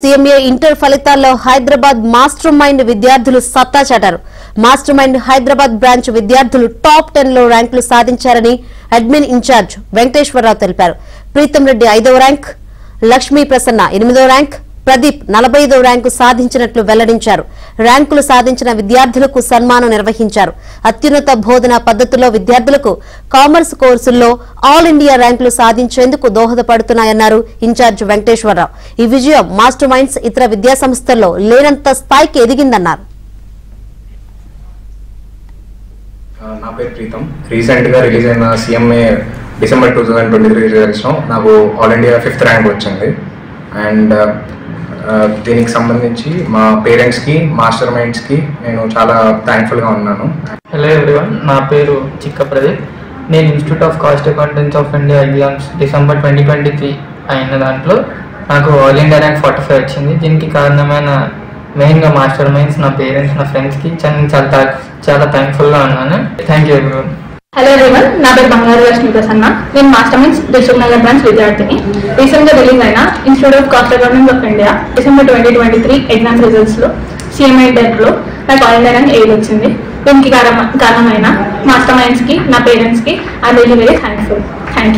CMA inter फलिताల్లో Hyderabad Master Mind విద్యార్థులు సత్తా చాటారు. మాస్టర్ మైండ్ హైదరాబాద్ బ్రాంచ్ విద్యార్థులు టాప్ 10 లో ర్యాంకులు సాధించారని అడ్మిన్ ఇన్ఛార్జ్ వెంకటేశ్వరరావు తెలిపారు. ప్రీతం రెడ్డి 5వ ర్యాంక్, లక్ష్మీ ప్రసన్న 8వ ర్యాంక్, ప్రదీప్ 45వ ర్యాంకు సాధించినట్లు వెల్లడించారు. ర్యాంకులు సాధించిన విద్యార్థులకు సన్మానం నిర్వహించారు. అత్యున్నత బోధన పద్ధతుల్లో విద్యార్థులకు కామర్స్ కోర్సుల్లో ఆల్ ఇండియా ర్యాంకులు సాధించేందుకు దోహదపడుతున్నాయన్నారు ఇన్ఛార్జ్ వెంకటేశ్వరరావు. ఈ విజయం మాస్టర్ మైండ్స్ ఇతర విద్యాసంస్థల్లో లేనంత స్థాయికి ఎదిగిందన్నారు. నా పేరు ప్రీతం. రీసెంట్ గా రిలీజ్ అయిన సీఎంఏ డిసెంబర్ 2023 రిజల్ట్స్ లో నాకు ఆల్ ఇండియా 5th ర్యాంక్ వచ్చింది. అండ్ దీనికి సంబంధించి మా పేరెంట్స్ కి మాస్టర్ మైండ్స్ కి నేను చాలా థ్యాంక్ఫుల్ గా ఉన్నాను. హలో ఎవ్రీవన్, నా పేరు చిక్క ప్రదీప్. నేను institute of Cost Accountants of India exams December 2023 అయిన దాంట్లో నాకు ఆల్ ఇండియా ర్యాంక్ 45 వచ్చింది. దీనికి కారణమైన మెయిన్గా మాస్టర్ మైండ్స్, నా పేరెంట్స్, నా ఫ్రెండ్స్కి చాలా థ్యాంక్ఫుల్గా ఉన్నాను. Thank you everyone. Hello everyone, నా పేరు బంగారు లక్ష్మీ ప్రసన్న. నేను Master Minds Dilsukh Nagar branch విద్యార్థిని. రీసెంట్గా రిలీజ్ అయిన Institute of Cost Accountants of India December 2023 exams రిజల్ట్స్లో సీఎంఐ డెట్లో నాకు ఆల్ ఇండియా ర్యాంక్ 8 వచ్చింది. దీనికి కారణమైన మాస్టర్ మైండ్స్కి, నా పేరెంట్స్కి I really very thankful. Thank you.